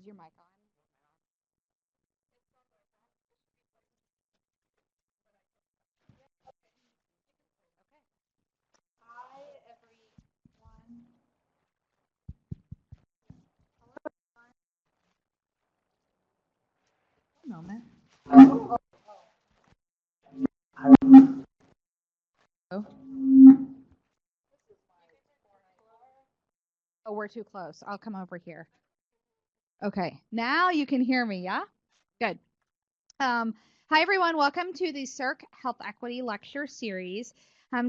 Is your mic on? Okay. Hi, everyone. One moment. Oh, oh, we're too close. I'll come over here. Okay. Now you can hear me, yeah? Good. Hi, everyone. Welcome to the SIRC Health Equity Lecture Series.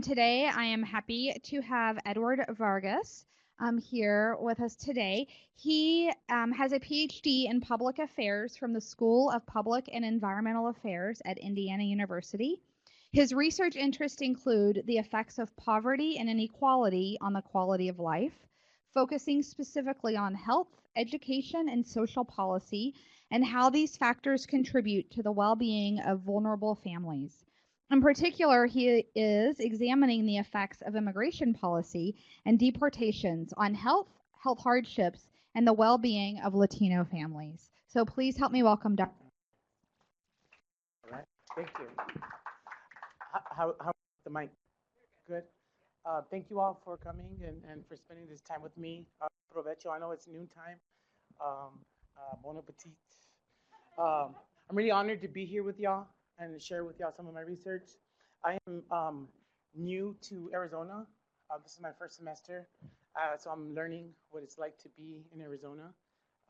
Today, I am happy to have Edward Vargas here with us today. He has a PhD in Public Affairs from the School of Public and Environmental Affairs at Indiana University. His research interests include the effects of poverty and inequality on the quality of life, focusing specifically on health, education, and social policy, and how these factors contribute to the well-being of vulnerable families. In particular, he is examining the effects of immigration policy and deportations on health, health hardships, and the well-being of Latino families. So please help me welcome Dr. All right, thank you. How the mic? Good. Thank you all for coming and for spending this time with me. Provecho, I know it's noontime. Bon appetit. I'm really honored to be here with y'all and share with y'all some of my research. I am new to Arizona. This is my first semester, so I'm learning what it's like to be in Arizona.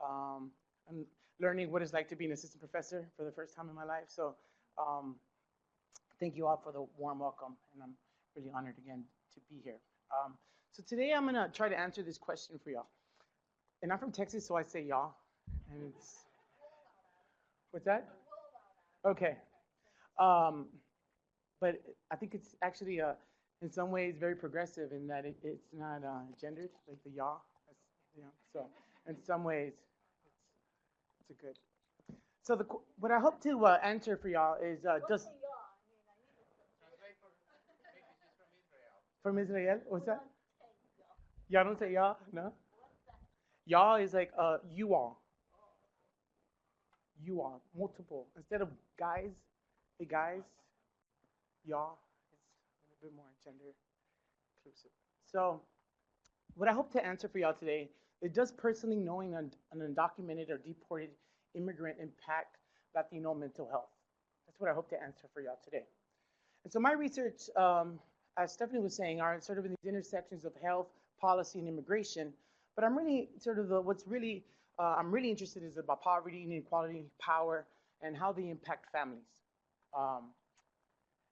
I'm learning what it's like to be an assistant professor for the first time in my life. So thank you all for the warm welcome, and I'm really honored again to be here. So today I'm gonna try to answer this question for y'all. And I'm from Texas, so I say y'all, and it's, what's that? Okay. Um, but I think it's actually in some ways very progressive in that it's not gendered, like the y'all. So in some ways, it's a good. So what I hope to answer for y'all is just from Israel. What's that? Y'all don't say y'all, no? Y'all is like you all. You all, multiple. Instead of guys, hey guys, y'all, it's a little bit more gender inclusive. So, what I hope to answer for y'all today is, does personally knowing an undocumented or deported immigrant impact Latino mental health? That's what I hope to answer for y'all today. And so my research, as Stephanie was saying, are sort of in these intersections of health, policy, and immigration. But I'm really sort of what's really I'm really interested is about poverty, inequality, power, and how they impact families. Um,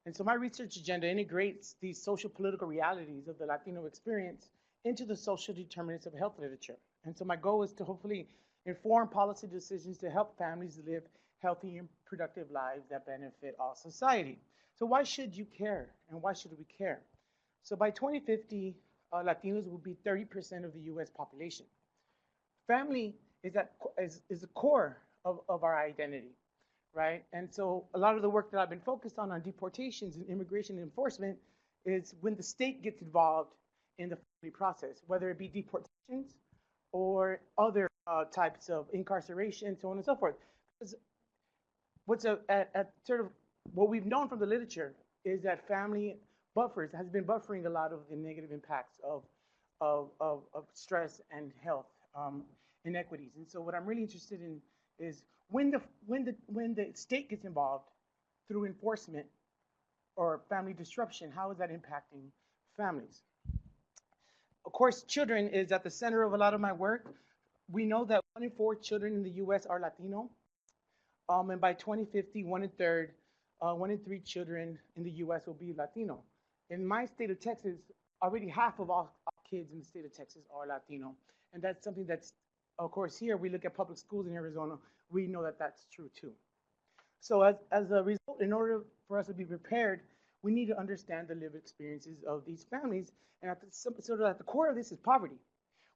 and so my research agenda integrates these social political realities of the Latino experience into the social determinants of health literature. And so my goal is to hopefully inform policy decisions to help families live healthy and productive lives that benefit all society. So why should you care, and why should we care? So by 2050, Latinos will be 30% of the US population. Family is the core of our identity, right? And so a lot of the work that I've been focused on deportations and immigration enforcement is when the state gets involved in the family process, whether it be deportations or other types of incarceration, so on and so forth. Because what's at sort of what we've known from the literature is that family has been buffering a lot of the negative impacts of stress and health inequities. And so what I'm really interested in is when the state gets involved through enforcement or family disruption, how is that impacting families? Of course, children is at the center of a lot of my work. We know that 1 in 4 children in the US are Latino. And by 2050, 1 in 3 children in the US will be Latino. In my state of Texas, already half of all kids in the state of Texas are Latino. And that's something that's, of course, here we look at public schools in Arizona, we know that that's true too. So as a result, in order for us to be prepared, we need to understand the lived experiences of these families. And sort of at the core of this is poverty,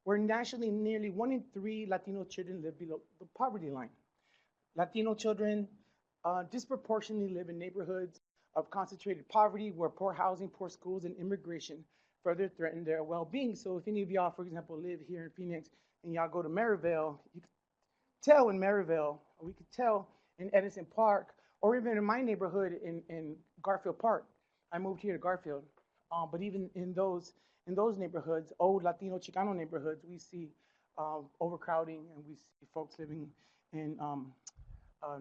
where nationally nearly 1 in 3 Latino children live below the poverty line. Latino children disproportionately live in neighborhoods of concentrated poverty, where poor housing, poor schools, and immigration further threaten their well-being. So if any of y'all, for example, live here in Phoenix and y'all go to Maryvale, you tell in Maryville, or we could tell in Edison Park, or even in my neighborhood in Garfield Park. I moved here to Garfield, but even in those neighborhoods, old Latino Chicano neighborhoods, we see overcrowding, and we see folks living in. Uh,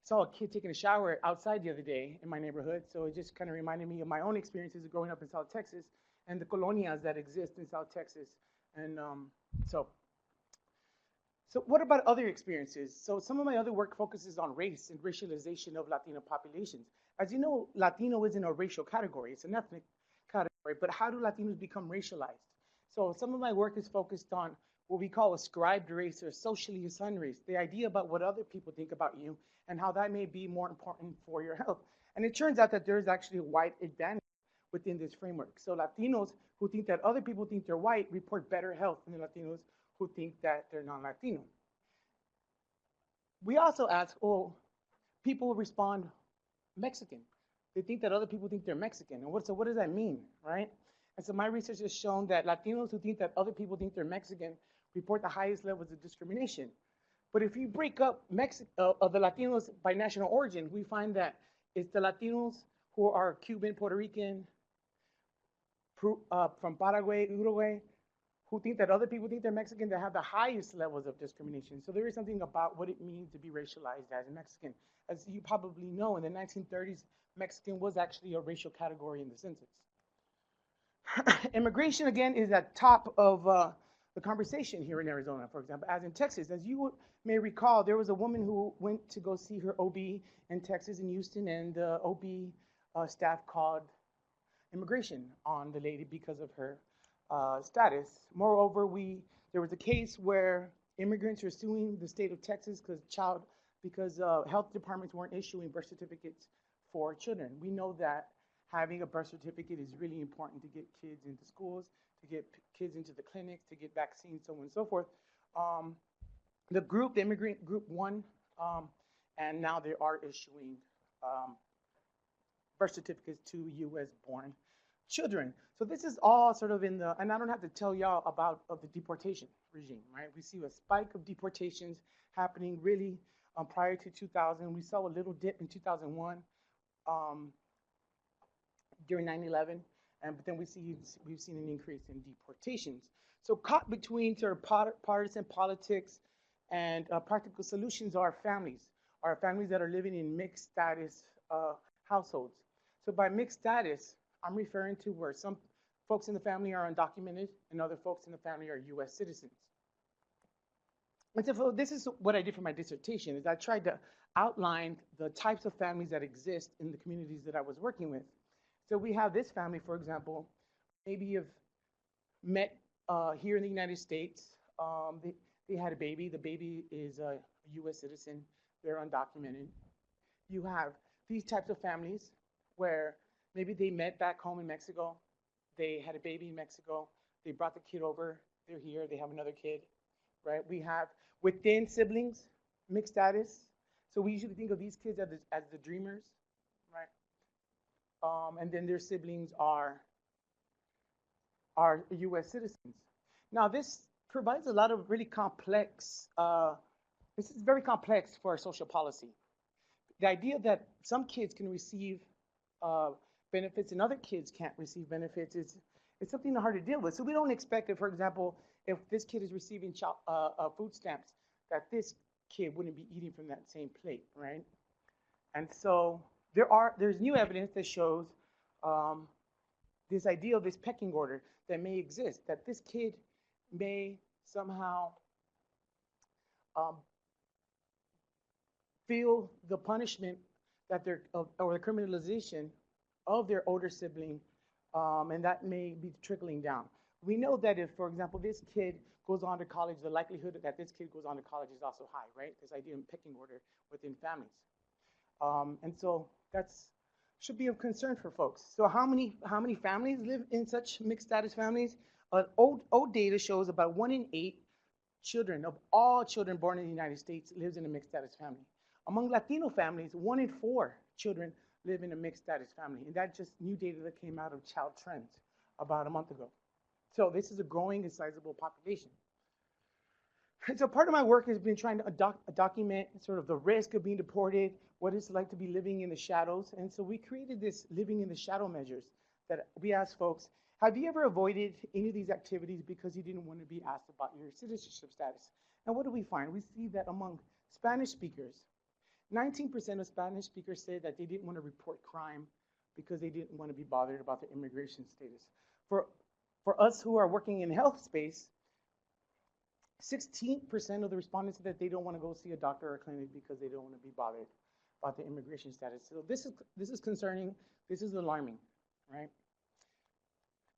saw a kid taking a shower outside the other day in my neighborhood, so it just kind of reminded me of my own experiences of growing up in South Texas and the colonias that exist in South Texas. And so so what about other experiences? So some of my other work focuses on race and racialization of Latino populations. As you know, Latino isn't a racial category, it's an ethnic category, but how do Latinos become racialized? So some of my work is focused on what we call ascribed race or socially assigned race, the idea about what other people think about you and how that may be more important for your health. And it turns out that there's actually a white advantage within this framework. So Latinos who think that other people think they're white report better health than the Latinos who think that they're non-Latino. We also ask, oh, people respond Mexican. They think that other people think they're Mexican. And so what does that mean, right? And so my research has shown that Latinos who think that other people think they're Mexican report the highest levels of discrimination. But if you break up the Latinos by national origin, we find that it's the Latinos who are Cuban, Puerto Rican, from Paraguay, Uruguay, who think that other people think they're Mexican that have the highest levels of discrimination. So there is something about what it means to be racialized as a Mexican. As you probably know, in the 1930s, Mexican was actually a racial category in the census. Immigration, again, is at top of the conversation here in Arizona, for example, as in Texas. As you may recall, there was a woman who went to go see her OB in Texas, in Houston, and the OB staff called immigration on the lady because of her status. Moreover, there was a case where immigrants were suing the state of Texas because health departments weren't issuing birth certificates for children. We know that having a birth certificate is really important to get kids into schools, to get kids into the clinics, to get vaccines, so on and so forth. The immigrant group won, and now they are issuing birth certificates to U.S.-born children. So this is all sort of and I don't have to tell y'all about the deportation regime, right? We see a spike of deportations happening really prior to 2000. We saw a little dip in 2001 during 9/11, but then we've seen an increase in deportations. So caught between sort of partisan politics and practical solutions are families that are living in mixed status households. So by mixed status, I'm referring to where some folks in the family are undocumented and other folks in the family are U.S. citizens. And so this is what I did for my dissertation, is I tried to outline the types of families that exist in the communities that I was working with. So we have this family, for example, maybe you've met here in the United States. They had a baby. The baby is a U.S. citizen. They're undocumented. You have these types of families where maybe they met back home in Mexico. They had a baby in Mexico. They brought the kid over. They're here. They have another kid, right? We have within siblings, mixed status. So we usually think of these kids as the dreamers, right? And then their siblings are U.S. citizens. Now this provides a lot of really complex, this is very complex for our social policy. The idea that some kids can receive benefits and other kids can't receive benefits is something hard to deal with. So we don't expect that, for example, if this kid is receiving food stamps, that this kid wouldn't be eating from that same plate, right? And so there's new evidence that shows this idea of this pecking order that may exist, that this kid may somehow feel the punishment that or the criminalization of their older sibling, and that may be trickling down. We know that if, for example, this kid goes on to college, the likelihood that this kid goes on to college is also high, right? This idea of pecking order within families. And so that's should be of concern for folks. So how many families live in such mixed status families? Old data shows about 1 in 8 children of all children born in the United States lives in a mixed status family. Among Latino families, 1 in 4 children live in a mixed status family, and that's just new data that came out of Child Trends about a month ago. So this is a growing and sizable population. And so part of my work has been trying to document sort of the risk of being deported, what it's like to be living in the shadows. And so we created this living in the shadow measures that we asked folks, have you ever avoided any of these activities because you didn't want to be asked about your citizenship status? And what do we find? We see that among Spanish speakers, 19% of Spanish speakers say that they didn't want to report crime because they didn't want to be bothered about their immigration status. For us who are working in health space, 16% of the respondents said that they don't want to go see a doctor or a clinic because they don't want to be bothered about the immigration status. So this is concerning. This is alarming, right?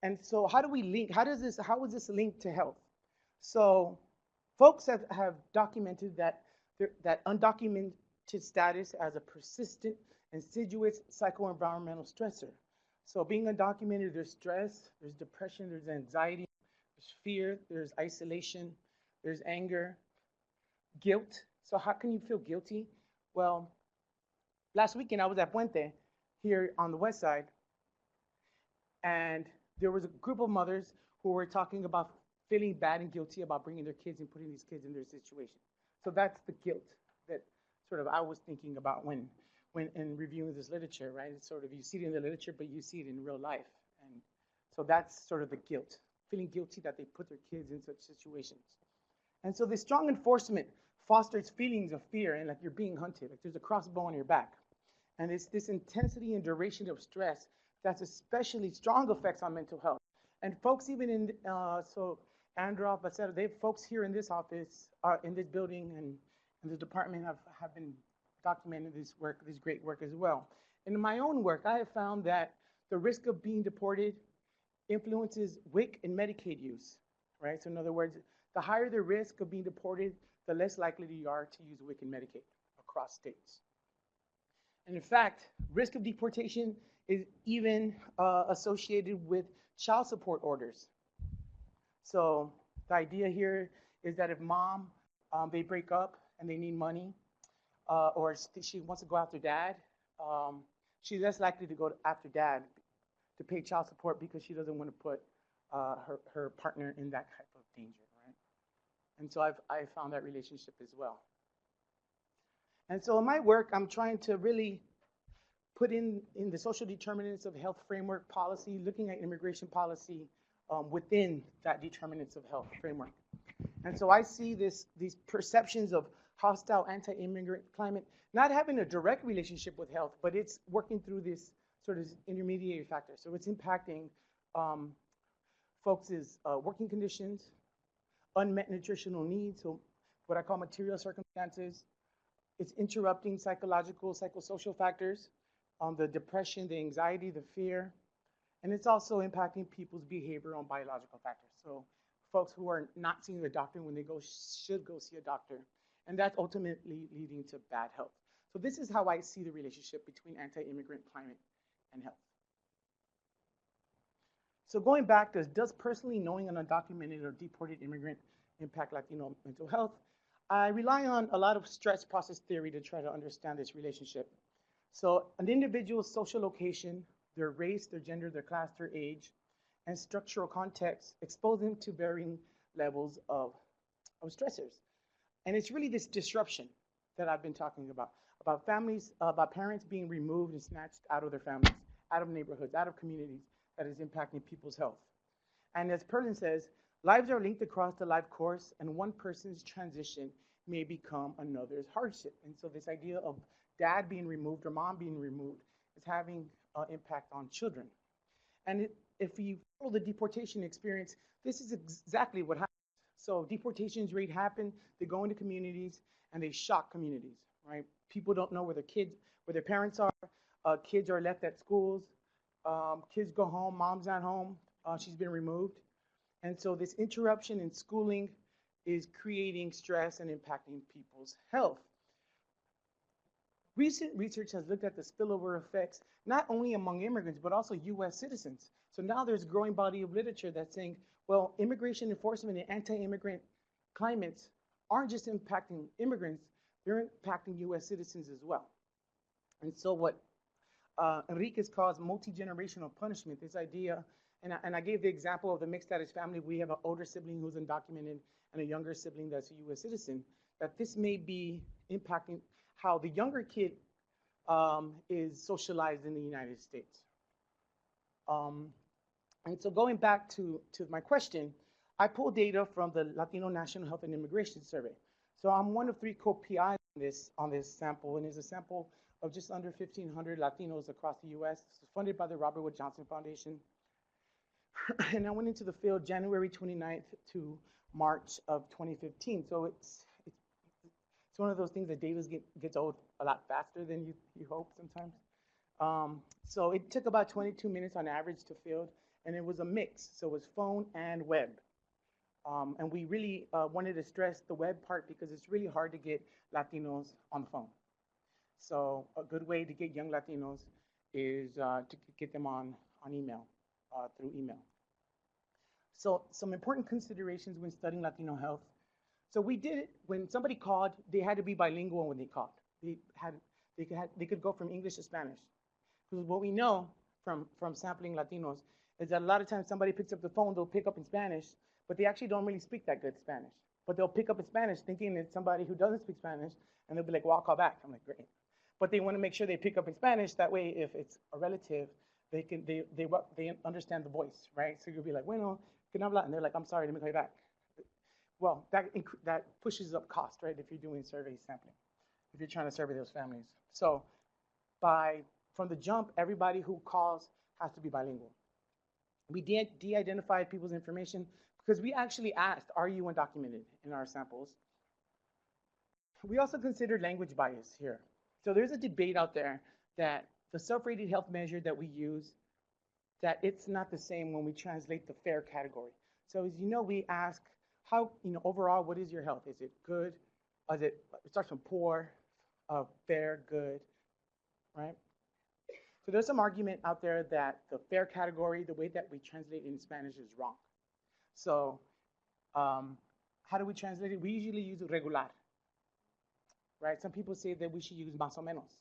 And so how do we link? How is this linked to health? So folks have documented that that undocumented status as a persistent, insidious psycho-environmental stressor. So being undocumented, there's stress, there's depression, there's anxiety, there's fear, there's isolation, there's anger, guilt. So how can you feel guilty? Well, last weekend I was at Puente here on the west side, and there was a group of mothers who were talking about feeling bad and guilty about bringing their kids and putting these kids in their situation. So that's the guilt that sort of I was thinking about when in reviewing this literature, right? It's sort of, you see it in the literature, but you see it in real life. And so that's sort of the guilt, feeling guilty that they put their kids in such situations. And so this strong enforcement fosters feelings of fear and like you're being hunted, like there's a crossbow on your back. And it's this intensity and duration of stress that's especially strong effects on mental health. And folks even in, so Androv, et cetera, they have folks here in this office, in this building and in the department have been documenting this work, this great work as well. In my own work, I have found that the risk of being deported influences WIC and Medicaid use, right? So in other words, the higher the risk of being deported, the less likely you are to use WIC and Medicaid across states. And in fact, risk of deportation is even associated with child support orders. So the idea here is that if mom, they break up and they need money, or she wants to go after dad, she's less likely to go after dad to pay child support because she doesn't want to put her partner in that type of danger, right? And so I've found that relationship as well. And so in my work, I'm trying to really put in the social determinants of health framework policy, looking at immigration policy within that determinants of health framework. And so I see these perceptions of hostile anti-immigrant climate not having a direct relationship with health, but it's working through this sort of intermediary factor. So it's impacting folks' working conditions, unmet nutritional needs, so what I call material circumstances. It's interrupting psychological, psychosocial factors, the depression, the anxiety, the fear, and it's also impacting people's behavior on biological factors. So folks who are not seeing a doctor when they should go see a doctor, and that's ultimately leading to bad health. So this is how I see the relationship between anti-immigrant climate and health. So going back to, does personally knowing an undocumented or deported immigrant impact Latino mental health? I rely on a lot of stress process theory to try to understand this relationship. So an individual's social location, their race, their gender, their class, their age, and structural context expose them to varying levels of stressors. And it's really this disruption that I've been talking about families, about parents being removed and snatched out of their families, out of neighborhoods, out of communities, that is impacting people's health. And as Perlin says, lives are linked across the life course, and one person's transition may become another's hardship. And so this idea of dad being removed or mom being removed is having an impact on children. And if you follow the deportation experience, this is exactly what happens. So deportations rate happen, they go into communities and they shock communities, right? People don't know where their parents are, kids are left at schools, kids go home, mom's not home, she's been removed. And so this interruption in schooling is creating stress and impacting people's health. Recent research has looked at the spillover effects, not only among immigrants, but also US citizens. So now there's a growing body of literature that's saying, well, immigration enforcement and anti-immigrant climates aren't just impacting immigrants, they're impacting US citizens as well. And so what Enriquez calls multi-generational punishment, this idea And I gave the example of the mixed status family. We have an older sibling who's undocumented and a younger sibling that's a U.S. citizen. That this may be impacting how the younger kid is socialized in the United States. Um, and so going back to my question, I pulled data from the Latino National Health and Immigration Survey. So I'm one of 3 co-PIs on this sample, and it's a sample of just under 1,500 Latinos across the U.S. It's funded by the Robert Wood Johnson Foundation. And I went into the field January 29th to March of 2015. So it's one of those things that data gets old a lot faster than you hope sometimes. So it took about 22 minutes on average to field, and it was a mix. So it was phone and web. And we really wanted to stress the web part because it's really hard to get Latinos on the phone. So a good way to get young Latinos is to get them on email, through email. So some important considerations when studying Latino health. So we did it when somebody called, they had to be bilingual when they called. They could go from English to Spanish. Because what we know from sampling Latinos is that a lot of times somebody picks up the phone, they'll pick up in Spanish, but they actually don't really speak that good Spanish. But they'll pick up in Spanish thinking it's somebody who doesn't speak Spanish, and they'll be like, well, I'll call back. I'm like, great. But they want to make sure they pick up in Spanish. That way, if it's a relative, they understand the voice, right? So you'll be like, bueno, que no habla? And they're like, I'm sorry, let me call you back. Well, that pushes up cost, right? If you're doing survey sampling, if you're trying to survey those families. So from the jump, everybody who calls has to be bilingual. We de-identified people's information because we actually asked, are you undocumented in our samples? We also considered language bias here. So there's a debate out there that the self-rated health measure that we use, that it's not the same when we translate the FAIR category. So as you know, we ask, how, overall, what is your health? Is it good? It starts from poor, fair, good, right? So there's some argument out there that the FAIR category, the way that we translate it in Spanish is wrong. So how do we translate it? We usually use regular, right? Some people say that we should use más o menos.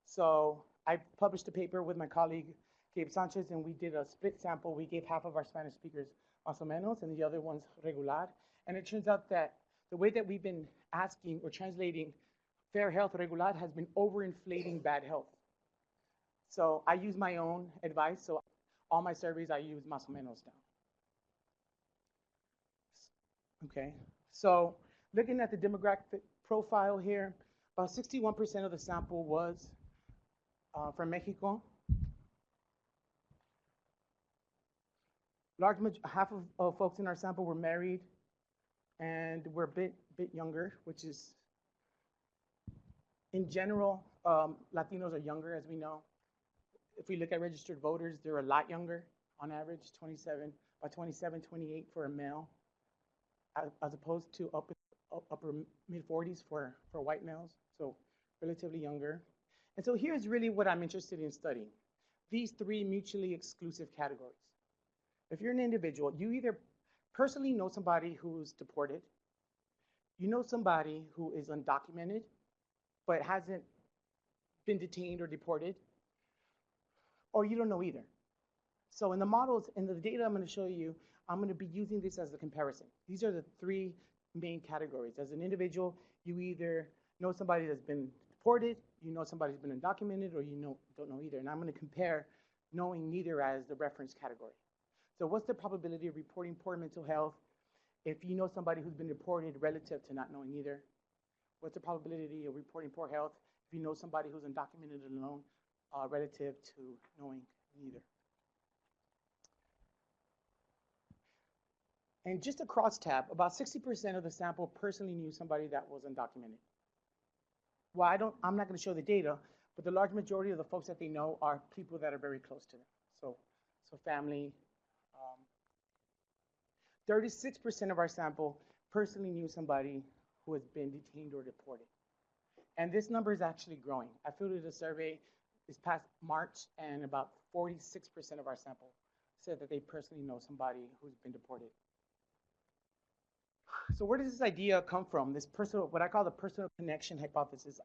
So I published a paper with my colleague, Gabe Sanchez, and we did a split sample. We gave half of our Spanish speakers más o menos and the other ones regular. And it turns out that the way that we've been asking or translating fair health regular has been overinflating bad health. So I use my own advice. So all my surveys, I use más o menos now. Okay, so looking at the demographic profile here, about 61% of the sample was from Mexico. Half of folks in our sample were married and were a bit younger, which is, in general, Latinos are younger, as we know. If we look at registered voters, they're a lot younger on average, 27, 28 for a male, as opposed to upper mid-40s for white males, so relatively younger. And so here's really what I'm interested in studying, these 3 mutually exclusive categories. If you're an individual, you either personally know somebody who's deported, you know somebody who is undocumented, but hasn't been detained or deported, or you don't know either. So in the models, in the data I'm going to show you, I'm going to be using this as a comparison. These are the 3 main categories. As an individual, you either know somebody that's been deported, you know somebody who's been undocumented, or you don't know either. And I'm going to compare knowing neither as the reference category. So what's the probability of reporting poor mental health if you know somebody who's been deported relative to not knowing either? What's the probability of reporting poor health if you know somebody who's undocumented and alone relative to knowing neither? And just a crosstab, about 60% of the sample personally knew somebody that was undocumented. Well, I'm not going to show the data, but the large majority of the folks that they know are people that are very close to them. So family. 36% of our sample personally knew somebody who has been detained or deported. And this number is actually growing. I fielded a survey this past March, and about 46% of our sample said that they personally know somebody who's been deported. So where does this idea come from? This personal, what I call the personal connection hypothesis.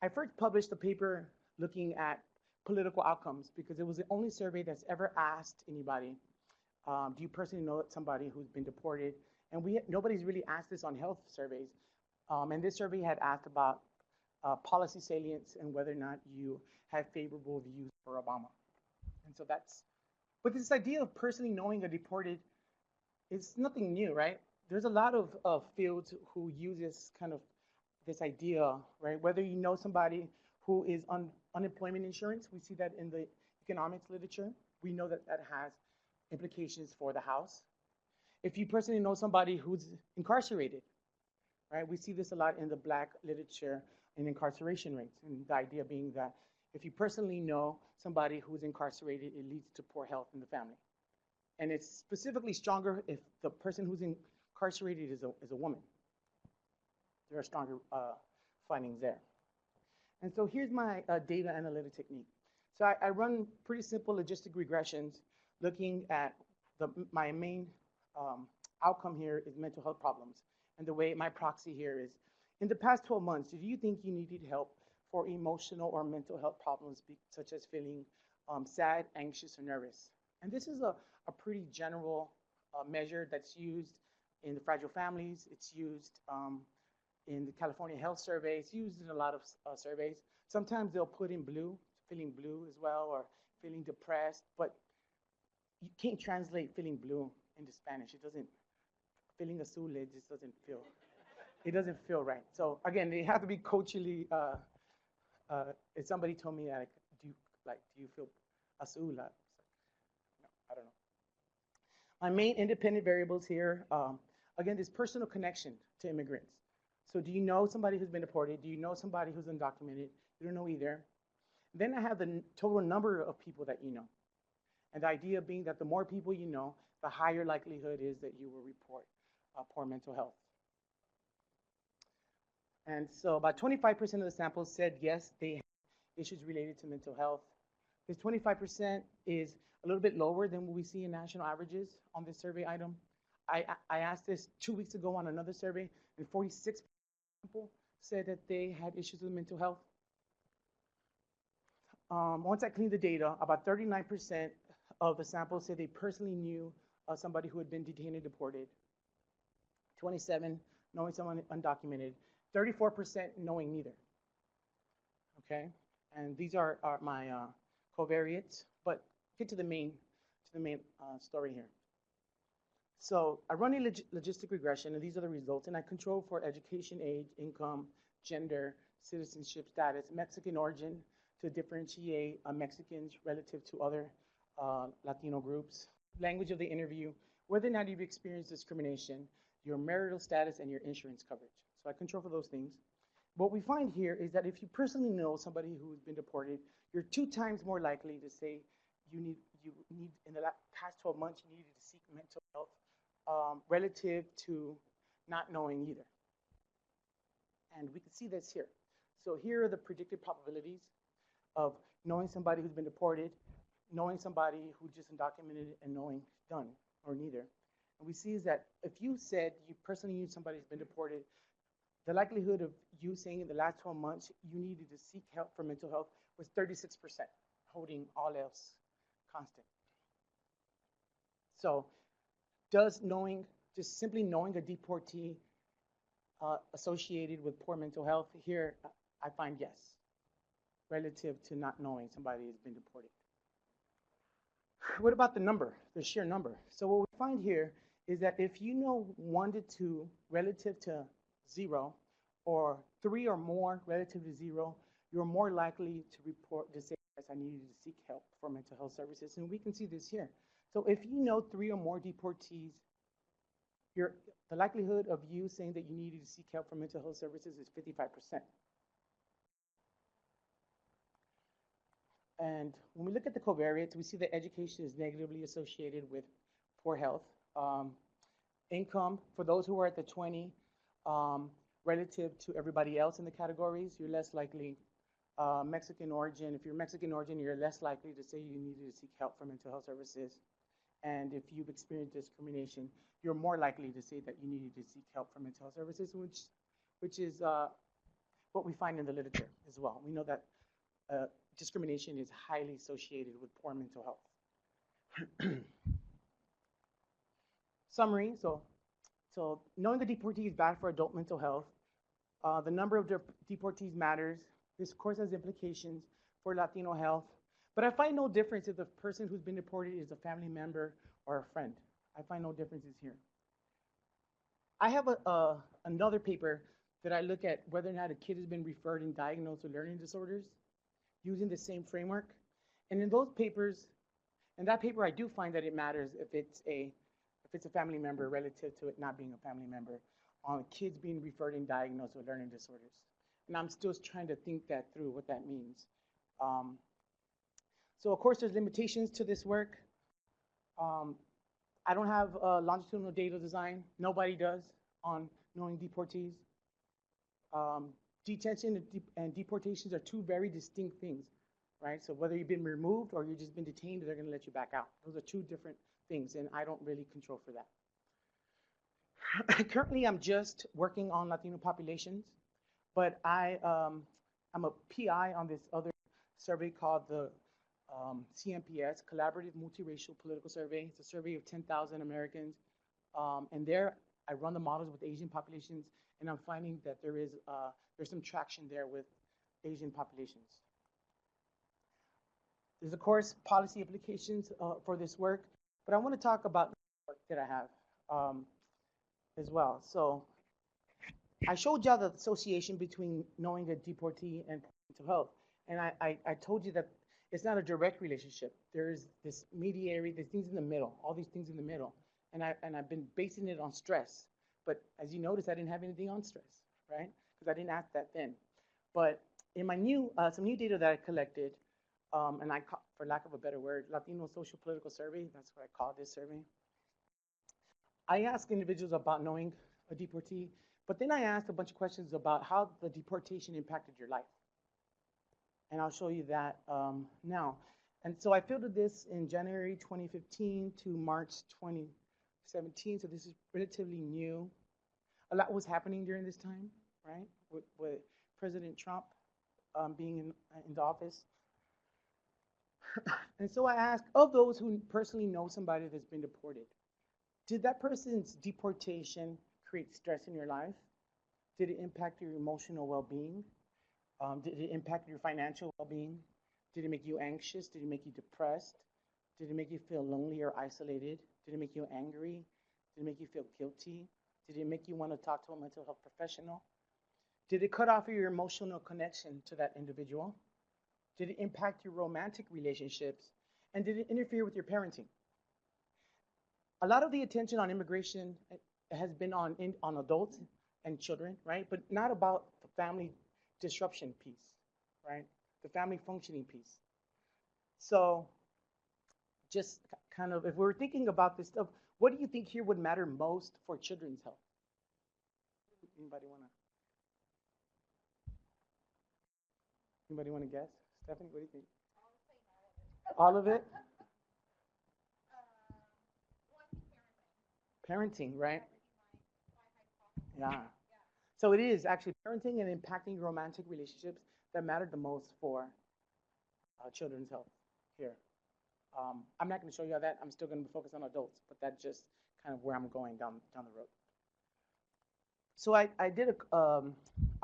I first published a paper looking at political outcomes because it was the only survey that's ever asked anybody, do you personally know somebody who's been deported? And nobody's really asked this on health surveys. And this survey had asked about policy salience and whether or not you had favorable views for Obama. And so but this idea of personally knowing a deported, it's nothing new, right? There's a lot of fields who use this idea, right? Whether you know somebody who is on unemployment insurance, we see that in the economics literature. We know that that has implications for the House. If you personally know somebody who's incarcerated, right? We see this a lot in the Black literature and incarceration rates, and the idea being that if you personally know somebody who's incarcerated, it leads to poor health in the family. And it's specifically stronger if the person who's incarcerated is a woman. There are stronger findings there. And so here's my data analytic technique. So I run pretty simple logistic regressions looking at my main outcome here is mental health problems. And the way my proxy here is, in the past 12 months, did you think you needed help for emotional or mental health problems, such as feeling sad, anxious, or nervous? And this is a pretty general measure that's used in the Fragile Families. It's used in the California Health Survey. It's used in a lot of surveys. Sometimes they'll put in blue, feeling blue as well, or feeling depressed, but you can't translate feeling blue into Spanish. It doesn't, feeling azul, it just doesn't feel, it doesn't feel right. So again, they have to be culturally, if somebody told me, like, do you feel azul? No, I don't know. My main independent variables here, again, this personal connection to immigrants. So do you know somebody who's been deported? Do you know somebody who's undocumented? You don't know either. Then I have the total number of people that you know. And the idea being that the more people you know, the higher likelihood is that you will report poor mental health. And so about 25% of the samples said yes, they have issues related to mental health. This 25% is a little bit lower than what we see in national averages on this survey item. I asked this 2 weeks ago on another survey, and 46 people said that they had issues with mental health. Once I cleaned the data, about 39% of the samples said they personally knew somebody who had been detained and deported. 27 knowing someone undocumented. 34% knowing neither. Okay, and these are my covariates. But get to the main story here. So I run a logistic regression, and these are the results. And I control for education, age, income, gender, citizenship status, Mexican origin to differentiate Mexicans relative to other Latino groups, language of the interview, whether or not you've experienced discrimination, your marital status, and your insurance coverage. So I control for those things. What we find here is that if you personally know somebody who's been deported, you're 2 times more likely to say you need in the past 12 months you needed to seek mental health relative to not knowing either. And we can see this here. So here are the predicted probabilities of knowing somebody who's been deported, knowing somebody who just undocumented, and knowing none or neither. And we see is that if you said you personally knew somebody who's been deported, the likelihood of you saying in the last 12 months you needed to seek help for mental health was 36%, holding all else constant. So does just simply knowing a deportee associated with poor mental health? Here, I find yes, relative to not knowing somebody has been deported. What about the number, the sheer number? So what we find here is that if you know 1 to 2 relative to 0, or 3 or more relative to 0, you're more likely to say, yes, I needed to seek help for mental health services. And we can see this here. So if you know 3 or more deportees, the likelihood of you saying that you needed to seek help for mental health services is 55%. And when we look at the covariates, we see that education is negatively associated with poor health. Income, for those who are at the 20, relative to everybody else in the categories, you're less likely. Mexican origin, if you're Mexican origin, you're less likely to say you needed to seek help for mental health services. And if you've experienced discrimination, you're more likely to say that you needed to seek help for mental health services, which is what we find in the literature as well. We know that discrimination is highly associated with poor mental health. Summary, so knowing a deportee is bad for adult mental health. The number of deportees matters. This, of course, has implications for Latino health. But I find no difference if the person who's been deported is a family member or a friend. I find no differences here. I have another paper that I look at whether or not a kid has been referred and diagnosed with learning disorders using the same framework. And in those papers, in that paper, I do find that it matters if it's a family member relative to it not being a family member on kids being referred and diagnosed with learning disorders. And I'm still trying to think that through, what that means. So of course, there's limitations to this work. I don't have longitudinal data design. Nobody does on knowing deportees. Detention and deportations are two very distinct things, right? So whether you've been removed or you've just been detained, they're going to let you back out. Those are two different things, and I don't really control for that. Currently, I'm just working on Latino populations, but I'm a PI on this other survey called the CMPS, Collaborative Multiracial Political Survey. It's a survey of 10,000 Americans. And there, I run the models with Asian populations, and I'm finding that there's some traction there with Asian populations. There's, of course, policy implications for this work, but I want to talk about the work that I have as well. So I showed y'all the association between knowing a deportee and mental health, and I told you that it's not a direct relationship. There's this mediary, there's things in the middle, all these things in the middle, and I've been basing it on stress. But as you notice, I didn't have anything on stress, right? Because I didn't ask that then. But in my some new data that I collected, and for lack of a better word, Latino Social Political Survey, that's what I call this survey. I asked individuals about knowing a deportee, but then I asked a bunch of questions about how the deportation impacted your life. And I'll show you that now. And so I filtered this in January 2015 to March 2017, so this is relatively new. A lot was happening during this time, right, with President Trump being in the office. And so I asked, of those who personally know somebody that's been deported, did that person's deportation create stress in your life? Did it impact your emotional well-being? Did it impact your financial well-being? Did it make you anxious? Did it make you depressed? Did it make you feel lonely or isolated? Did it make you angry? Did it make you feel guilty? Did it make you want to talk to a mental health professional? Did it cut off your emotional connection to that individual? Did it impact your romantic relationships? And did it interfere with your parenting? A lot of the attention on immigration has been on adults and children, right? But not about the family disruption piece, right? The family functioning piece. So just kind of, if we're thinking about this stuff, what do you think here would matter most for children's health? Anybody want to guess? Stephanie, what do you think? All of it? Parenting, right? Yeah. So it is actually parenting and impacting romantic relationships that matter the most for children's health here. I'm not going to show you all that. I'm still going to focus on adults, but that's just kind of where I'm going down the road. So I did a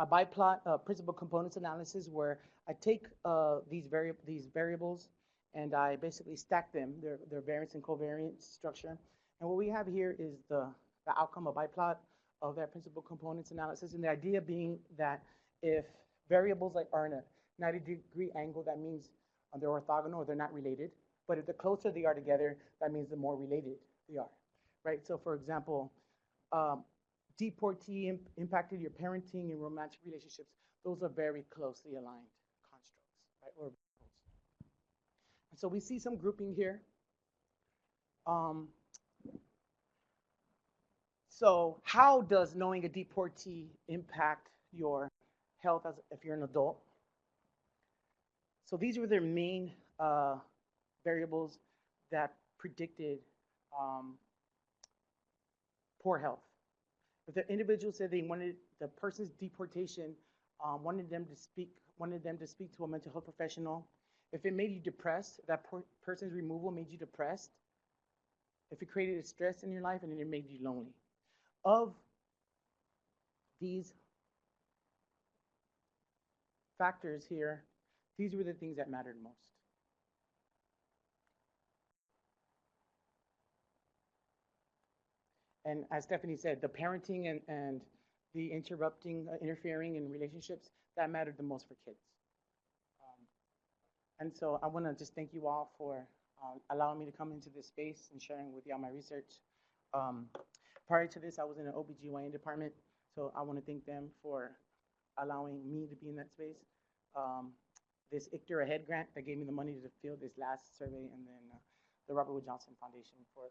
biplot principal components analysis where I take these variables and I basically stack them, their variance and covariance structure. And what we have here is the outcome of biplot of that principal components analysis. And the idea being that if variables are in a 90-degree angle, that means they're orthogonal or they're not related. But if the closer they are together, that means the more related they are, right? So for example, deportee impacted your parenting and romantic relationships. Those are very closely aligned constructs, right? Or and so we see some grouping here. So how does knowing a deportee impact your health if you're an adult? So these were their main variables that predicted poor health. If the individual said they wanted the person's deportation, wanted them to speak wanted them to speak to a mental health professional. If it made you depressed, if that person's removal made you depressed, if it created a stress in your life and it made you lonely. Of these factors here, these were the things that mattered most. And as Stephanie said, the parenting and the interfering in relationships, that mattered the most for kids. And so I want to just thank you all for allowing me to come into this space and sharing with y'all my research. Prior to this, I was in an OBGYN department, so I want to thank them for allowing me to be in that space. This ICHR Ahead grant that gave me the money to fill this last survey, and then the Robert Wood Johnson Foundation for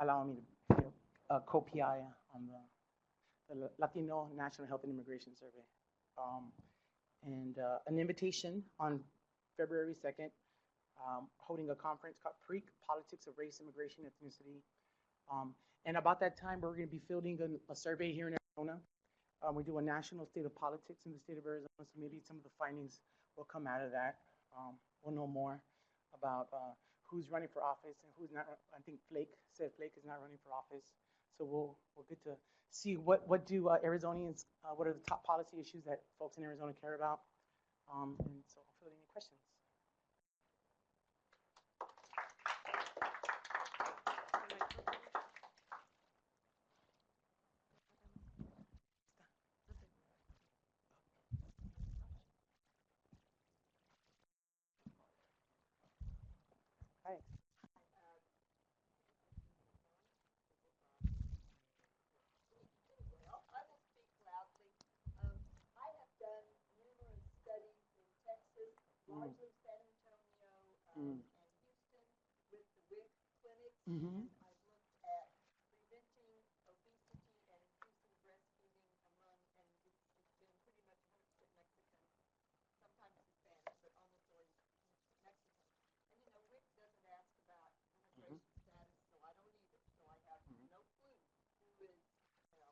allowing me to fill a co-PI on the Latino National Health and Immigration Survey. And an invitation on February 2nd, holding a conference called PREAK, Politics of Race, Immigration, Ethnicity. And about that time, we're going to be fielding a survey here in Arizona. We do a national state of politics in the state of Arizona, so maybe some of the findings will come out of that. We'll know more about who's running for office and who's not. I think Flake is not running for office. So we'll get to see what do Arizonians, what are the top policy issues that folks in Arizona care about. And so I'll field any questions. Hi. Well, I will speak loudly. I have done numerous studies in Texas, largely San Antonio and Houston, with the WIC clinics, and I've looked at preventing obesity and increasing breastfeeding among, and it's been pretty much 100% Mexican, sometimes Hispanic, but almost always Mexican. And you know, WIC doesn't ask about immigration status, so I don't either. So I have no clue who is, you know,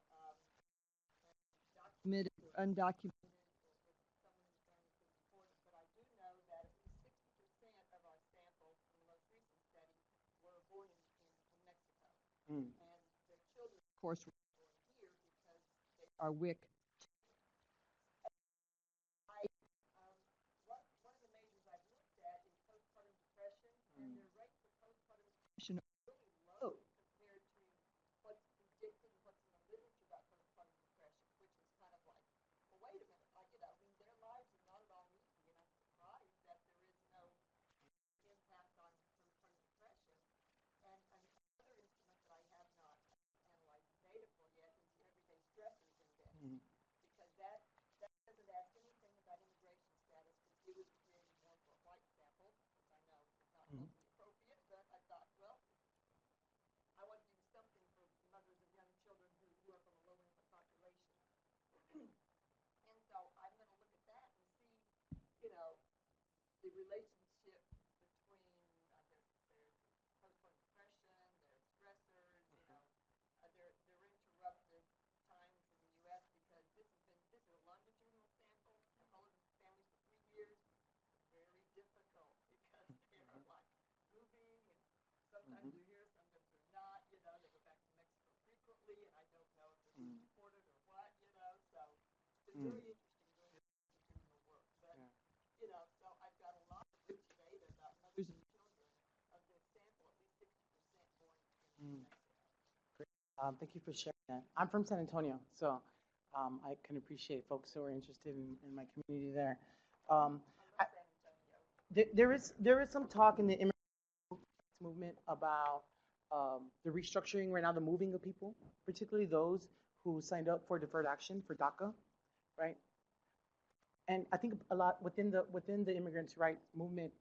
documented or undocumented, or if someone in the family is important. But I do know that at least 60% of our samples in the most recent study were born in Mexico. And their children, of course, were born here because they are WIC. One of the measures I've looked at is postpartum depression, and their rates of postpartum depression are really low compared to what's predicted and what's in the literature about postpartum depression, which is kind of like, well, wait a minute, you know, I mean, their lives are not at all easy, and I'm surprised that there is no impact on postpartum depression. And another instrument that I have not analyzed the data for yet is the Everyday Stressors Index, because that doesn't ask anything about immigration status, because it was created more for a white sample, which I know is not totally appropriate, but I thought, well, I want to use something for mothers of young children who are from a low-income population. And so I'm going to look at that and see, you know, the relationship between, I guess, their postpartum depression, their stressors, you know, their interrupted times in the U.S., because this is a longitudinal sample. I followed these families for 3 years. It's very difficult because they are like moving, and sometimes they're here, sometimes they're not. You know, they go back to Mexico frequently, and I don't know if they're being deported or what. You know, so it's been very interesting doing this longitudinal work. But you know, so I've got a lot of rich data about mothers and children of this sample, at least 60% born in Mexico. Thank you for sharing that. I'm from San Antonio, so I can appreciate folks who are interested in my community there. There is some talk in the immigrant movement about the restructuring right now, the moving of people, particularly those who signed up for deferred action for DACA, right? And I think a lot within the immigrants' rights movement,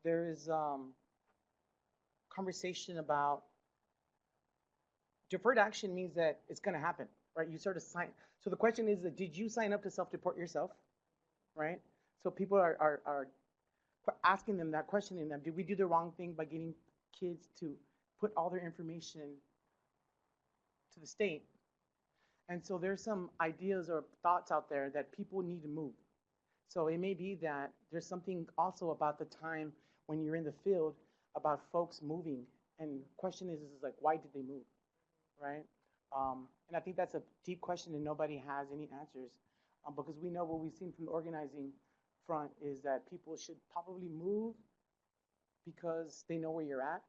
there is conversation about deferred action means that it's going to happen, right? You sort of sign. So the question is that did you sign up to self-deport yourself, right? So people are asking them that, questioning them. Did we do the wrong thing by getting kids to put all their information to the state? And so there's some ideas or thoughts out there that people need to move. So it may be that there's something also about the time when you're in the field about folks moving. And question is like, why did they move, right? And I think that's a deep question and nobody has any answers because we know what we've seen from the organizing front is that people should probably move because they know where you're at.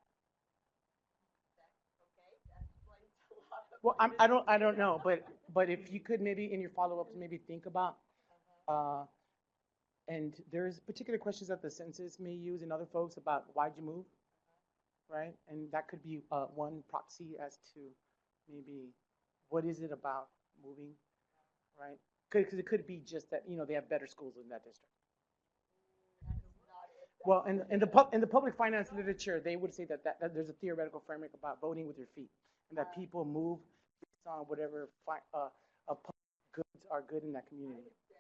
Well, I don't know, but if you could maybe in your follow-ups maybe think about, and there's particular questions that the census may use and other folks about why'd you move, right? And that could be one proxy as to maybe what is it about moving, right? Because it could be just that they have better schools in that district. Well, in the public finance literature, they would say that there's a theoretical framework about voting with your feet, and that people move based on whatever public goods are good in that community. Yes.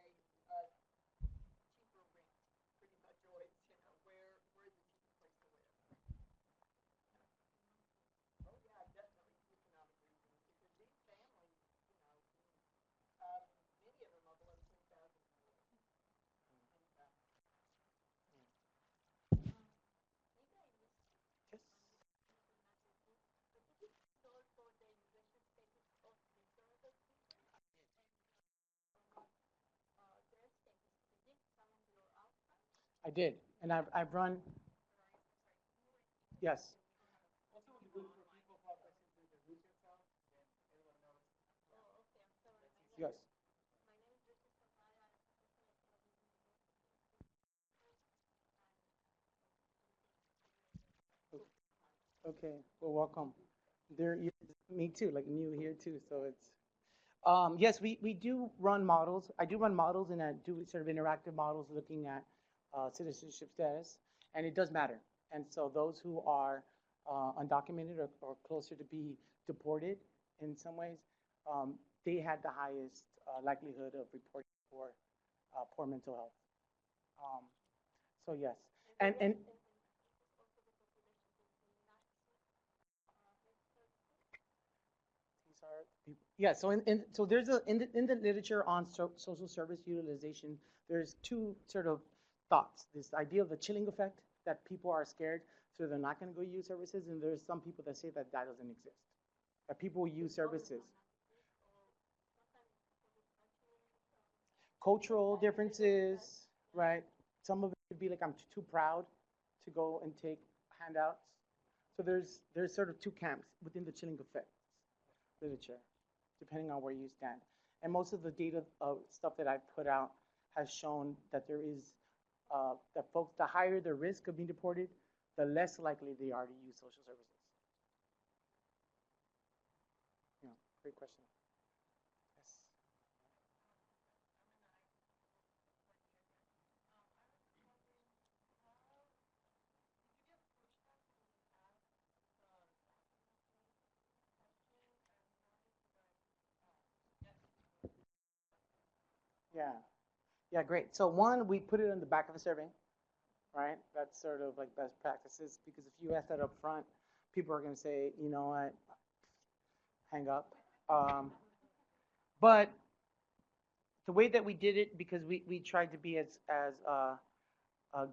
I did, and I've run. Yes. Yes. Okay. Well, welcome. There, me too. Like new here too. So it's yes, we do run models. I do run models, and I do sort of interactive models looking at citizenship status, and it does matter. And so those who are undocumented or closer to be deported in some ways, they had the highest likelihood of reporting for poor mental health. Um, so yes, and these are people. Yeah. So so there's in the literature on social service utilization, there's two sort of thoughts. This idea of the chilling effect that people are scared, so they're not going to go use services, and there's some people that say that that doesn't exist. That people will use services. Cultural differences, right? Some of it could be like I'm too proud to go and take handouts. So there's sort of two camps within the chilling effect literature, depending on where you stand. And most of the data stuff that I've put out has shown that there is that folks, the higher the risk of being deported, the less likely they are to use social services. Yeah, great question. Yes. Yeah. Yeah, great. So one, we put it on the back of the survey, right? That's sort of like best practices because if you ask that up front, people are going to say, you know what, hang up. Um, but the way that we did it, because we tried to be as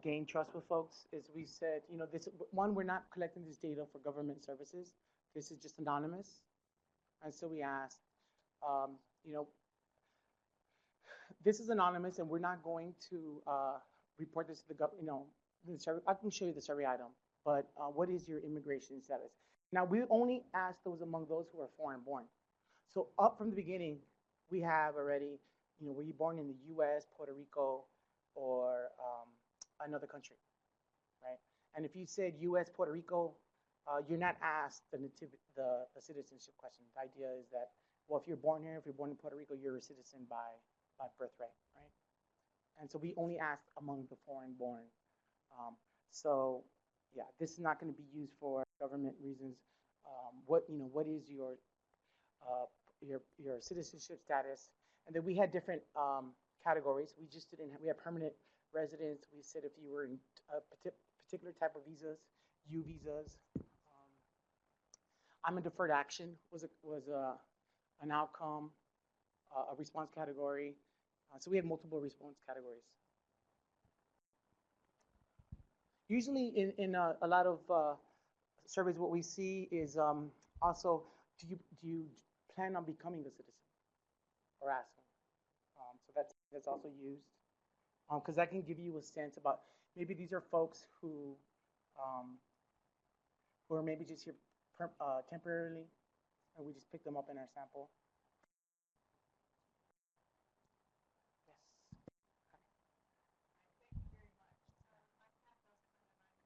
gain trust with folks, is we said, this one, we're not collecting this data for government services. This is just anonymous, and so we asked, um, you know, this is anonymous, and we're not going to report this to the government. The survey, I can show you the survey item, but what is your immigration status? Now, we only ask those among those who are foreign born. So up from the beginning, we have already, were you born in the U.S., Puerto Rico, or another country, right? And if you said U.S., Puerto Rico, you're not asked the citizenship question. The idea is that, well, if you're born here, if you're born in Puerto Rico, you're a citizen by birthright, right? And so we only ask among the foreign born. So yeah, this is not going to be used for government reasons. What is your citizenship status? And then we had different categories. We just didn't have, we have permanent residents. We said if you were in a particular type of visas, U visas. I'm a deferred action was an outcome, a response category. So we had multiple response categories. Usually in a lot of surveys, what we see is also, do you plan on becoming a citizen or asking? So that's also used because that can give you a sense about maybe these are folks um, who are maybe just here temporarily, and we just pick them up in our sample. Yes.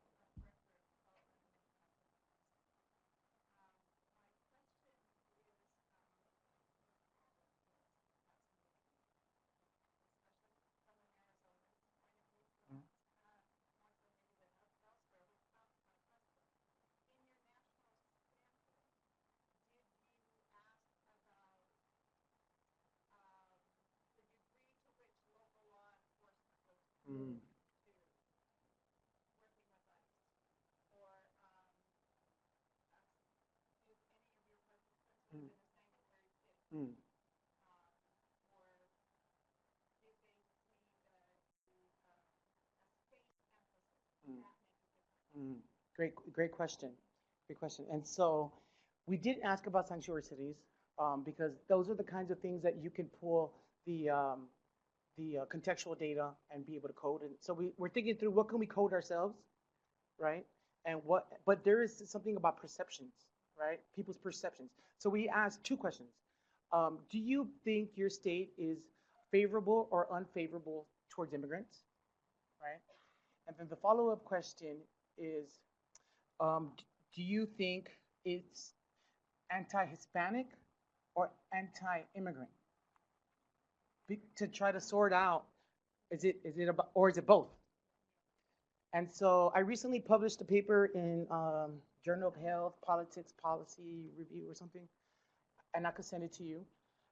Mm. Mm. Mm. Mm. Mm. Mm. Great question. Great question. And so we did ask about sanctuary cities because those are the kinds of things that you can pull the contextual data and be able to code. And so we're thinking through what can we code ourselves, right? And but there is something about perceptions, right? People's perceptions. So we asked two questions. Do you think your state is favorable or unfavorable towards immigrants, right? And then the follow-up question is, um, do you think it's anti-Hispanic or anti-immigrant? To try to sort out, is it about, or is it both? And so I recently published a paper in Journal of Health, Politics, Policy Review or something, and I could send it to you.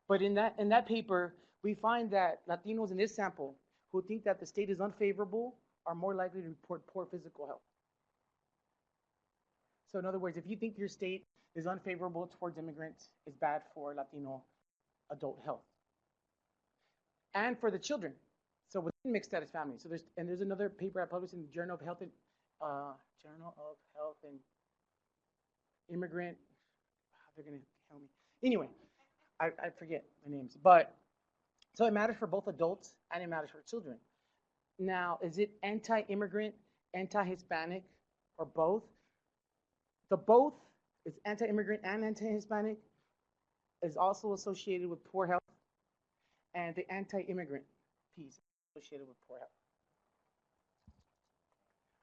But in that paper, we find that Latinos in this sample who think that the state is unfavorable are more likely to report poor physical health. So in other words, if you think your state is unfavorable towards immigrants, it's bad for Latino adult health and for the children. So within mixed status families. So there's another paper I published in the Journal of Health and Immigrant. They're gonna kill me. Anyway, I forget the names, but so it matters for both adults and it matters for children. Now, is it anti-immigrant, anti-Hispanic, or both? The both is anti-immigrant and anti-Hispanic is also associated with poor health, and the anti-immigrant piece associated with poor health.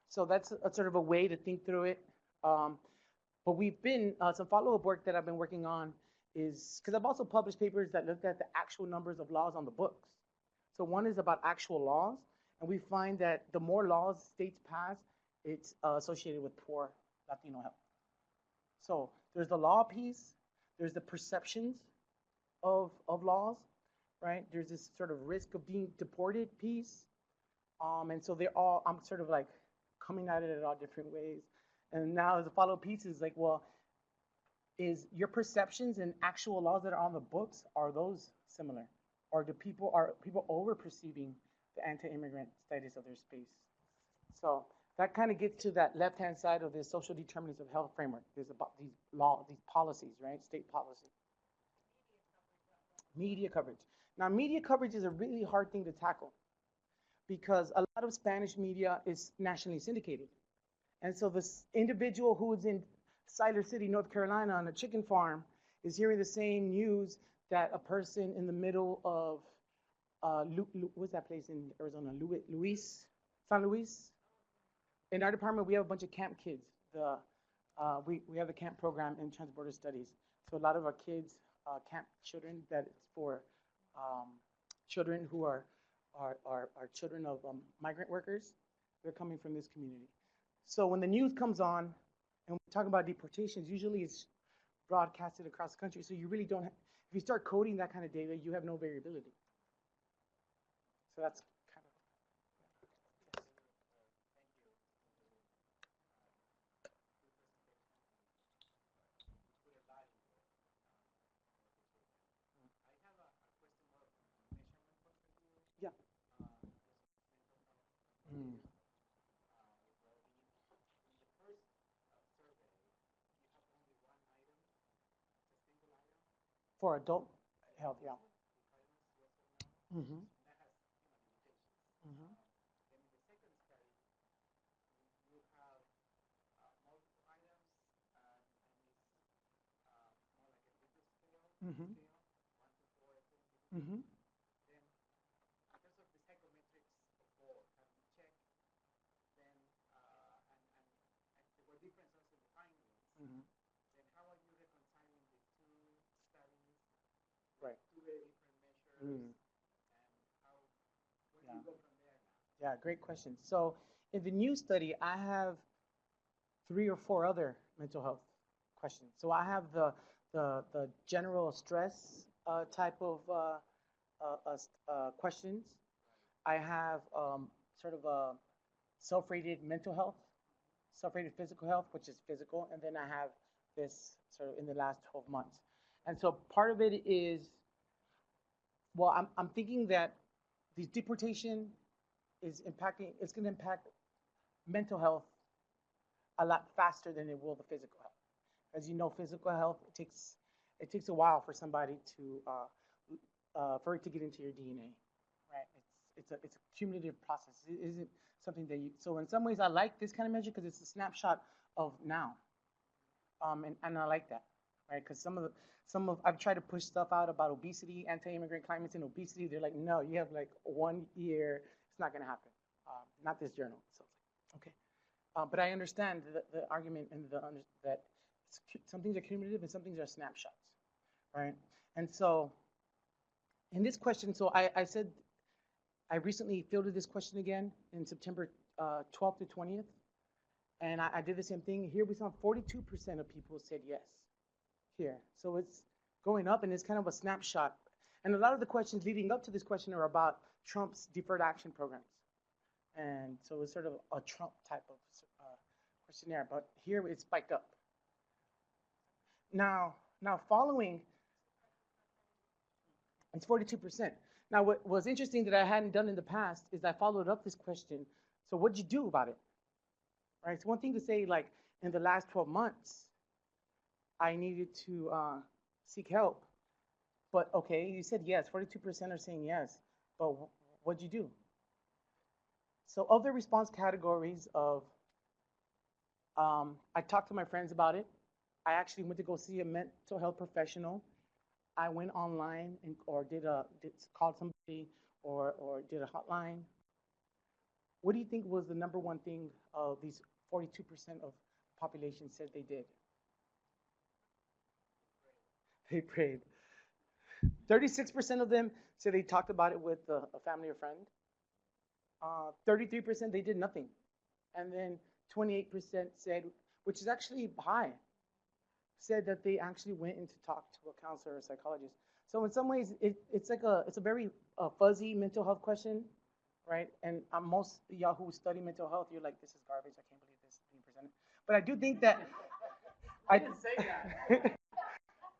So that's a sort of a way to think through it. Um, but we've been some follow-up work that I've been working on is because I've also published papers that looked at the actual numbers of laws on the books. So one is about actual laws, and we find that the more laws states pass, it's associated with poor Latino health. So there's the law piece, there's the perceptions of laws, right? There's this sort of risk of being deported piece. And so they're all, I'm sort of like coming at it in all different ways. And now the follow piece is like, well, is your perceptions and actual laws that are on the books, are those similar? Or are people over perceiving the anti-immigrant status of their space? So that kind of gets to that left-hand side of the social determinants of health framework. There's about these laws, these policies, right? State policy. Media coverage. Now, media coverage is a really hard thing to tackle because a lot of Spanish media is nationally syndicated. And so this individual who is in Siler City, North Carolina on a chicken farm is hearing the same news that a person in the middle of, what's that place in Arizona? San Luis? In our department, we have a bunch of camp kids. We have a camp program in transborder studies. So a lot of our kids, camp children, that it's for children who are children of migrant workers. They're coming from this community. So when the news comes on and we talk about deportations, usually it's broadcasted across the country. So you really don't have, if you start coding that kind of data, you have no variability. So that's kind of, yes. Yeah. Mm. For adult health, yeah. Mm-hmm. Mm-hmm. Mm-hmm. Mm-hmm. Mm-hmm. Right. Mm. Yeah. Yeah, great question. So in the new study, I have 3 or 4 other mental health questions. So I have the general stress type of questions. I have sort of a self-rated mental health, self-rated physical health, which is physical, and then I have this sort of in the last 12 months. And so part of it is, well, I'm thinking that these deportation is impacting, it's going to impact mental health a lot faster than it will the physical health. As you know, physical health, it takes a while for somebody to for it to get into your DNA, right? It's a cumulative process. It isn't something that you. So in some ways, I like this kind of measure because it's a snapshot of now, and I like that, right? Because some of I've tried to push stuff out about obesity, anti-immigrant climates, and obesity. They're like, no, you have like 1 year. It's not going to happen. Not this journal. So okay. But I understand the argument and that some things are cumulative and some things are snapshots, right? And so in this question, so I said I recently fielded this question again in September 12th to 20th, and I did the same thing. Here we saw 42% of people said yes here. So it's going up, and it's kind of a snapshot. And a lot of the questions leading up to this question are about Trump's deferred action programs. And so it's sort of a Trump type of questionnaire, but here it's spiked up. Now following, it's 42%. Now what was interesting that I hadn't done in the past is I followed up this question. So what'd you do about it? Right. It's one thing to say like in the last 12 months, I needed to seek help. But okay, you said yes. 42% are saying yes. But what'd you do? So other response categories of I talked to my friends about it. I actually went to go see a mental health professional. I went online or called somebody or did a hotline. What do you think was the number one thing these 42% of population said they did? They prayed. 36% of them said they talked about it with a family or friend. 33% they did nothing. And then 28% said, which is actually high, said that they actually went in to talk to a counselor or psychologist. So in some ways, it's a very fuzzy mental health question, right? And most of y'all who study mental health, you're like, this is garbage. I can't believe this is being presented. But I do think that I didn't say that.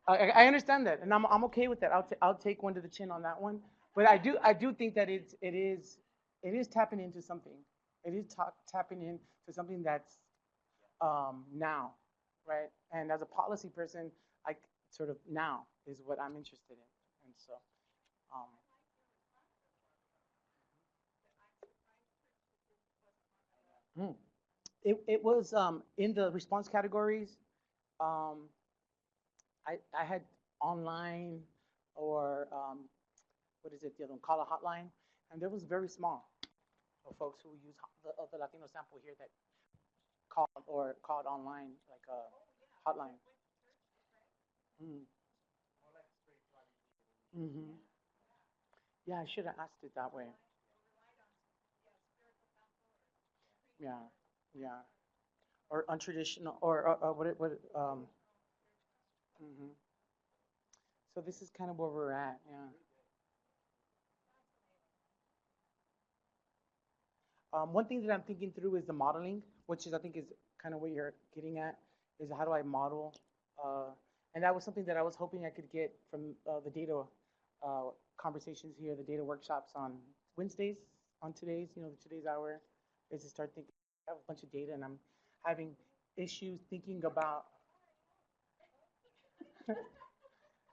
I understand that, and I'm okay with that. I'll take one to the chin on that one. But I do think that it is tapping into something. It is tapping into something that's now, right? And as a policy person, I sort of now is what I'm interested in, and so um, hmm. it was in the response categories. Um, I had online or what is it? The other one, call a hotline, and there was very small of folks who use the Latino sample here that called online like a hotline. Mm. Mm-hmm. Yeah, I should have asked it that way. Yeah, yeah. Or untraditional, or hmm. So this is kind of where we're at. Yeah. One thing that I'm thinking through is the modeling, which is I think is kind of what you're getting at, is how do I model? Uh, and that was something that I was hoping I could get from the data conversations here, the data workshops on Wednesdays, on today's hour, is to start thinking. I have a bunch of data, and I'm having issues thinking about.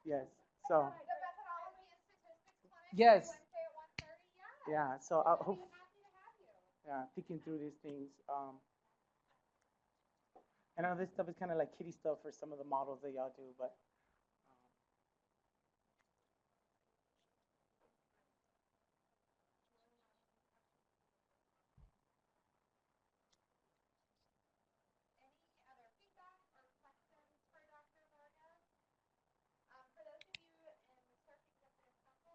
Yes. So The methodology and statistics clinic yes, Wednesday at 1:30. Yeah. yeah. So I We'll hope, be happy to have you. yeah, thinking through these things. I know this stuff is kind of like kiddie stuff for some of the models that y'all do, but Any other feedback or questions for Dr. Vargas? For those of you in the SIRC Executive Council,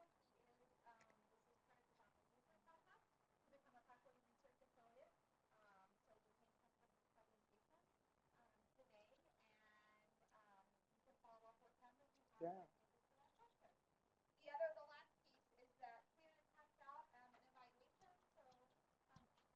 this is part of the documentation process to become a faculty research affiliate. So you can come from this presentation today, and you can follow up with him if you have yeah.